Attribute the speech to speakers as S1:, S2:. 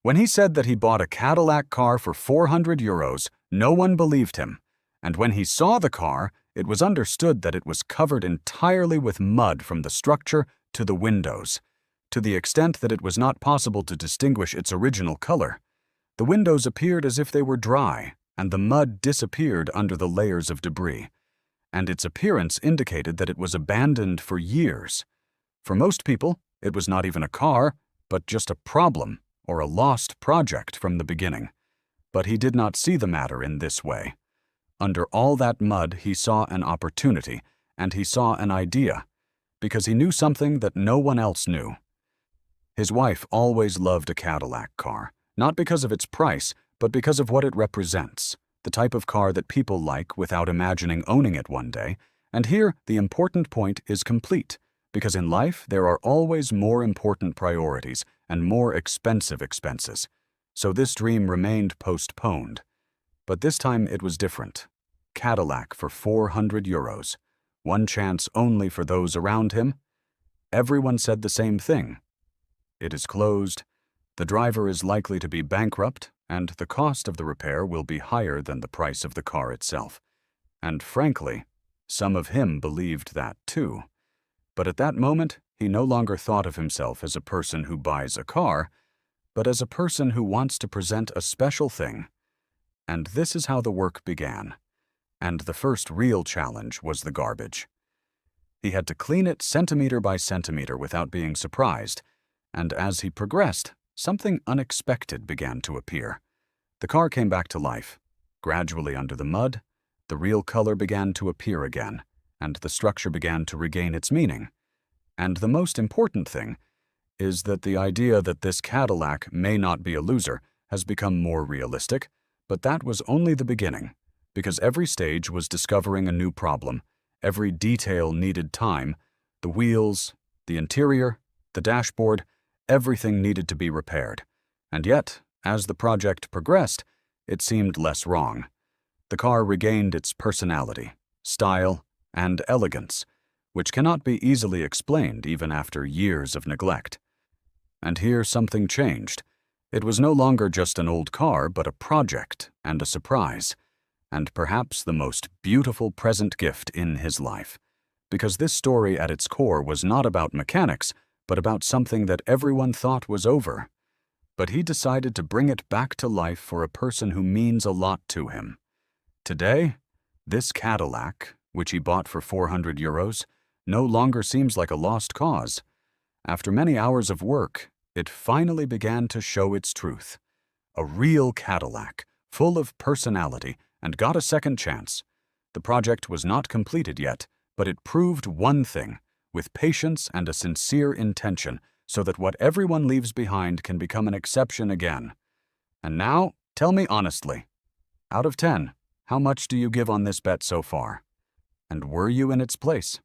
S1: When he said that he bought a Cadillac car for 400 euros, no one believed him. And when he saw the car, it was understood that it was covered entirely with mud from the structure to the windows, to the extent that it was not possible to distinguish its original color. The windows appeared as if they were dry, and the mud disappeared under the layers of debris. And its appearance indicated that it was abandoned for years. For most people, it was not even a car, but just a problem or a lost project from the beginning. But he did not see the matter in this way. Under all that mud, he saw an opportunity, and he saw an idea, because he knew something that no one else knew. His wife always loved a Cadillac car, not because of its price, but because of what it represents, the type of car that people like without imagining owning it one day. And here, the important point is complete, because in life there are always more important priorities and more expensive expenses. So this dream remained postponed. But this time it was different. Cadillac for 400 euros. One chance only for those around him. Everyone said the same thing. It is closed, the driver is likely to be bankrupt, and the cost of the repair will be higher than the price of the car itself. And frankly, some of him believed that too. But at that moment, he no longer thought of himself as a person who buys a car, but as a person who wants to present a special thing. And this is how the work began. And the first real challenge was the garbage. He had to clean it centimeter by centimeter without being surprised, and as he progressed, something unexpected began to appear. The car came back to life. Gradually under the mud, the real color began to appear again, and the structure began to regain its meaning. And the most important thing is that the idea that this Cadillac may not be a loser has become more realistic, but that was only the beginning, because every stage was discovering a new problem. Every detail needed time. The wheels, the interior, the dashboard, everything needed to be repaired. And yet, as the project progressed, it seemed less wrong. The car regained its personality, style, and elegance, which cannot be easily explained even after years of neglect. And here something changed. It was no longer just an old car, but a project and a surprise, and perhaps the most beautiful present gift in his life. Because this story at its core was not about mechanics, but about something that everyone thought was over. But he decided to bring it back to life for a person who means a lot to him. Today, this Cadillac, which he bought for 400 euros, no longer seems like a lost cause. After many hours of work, it finally began to show its truth. A real Cadillac, full of personality, and got a second chance. The project was not completed yet, but it proved one thing, with patience and a sincere intention, so that what everyone leaves behind can become an exception again. And now, tell me honestly, out of 10, how much do you give on this bet so far? And were you in its place?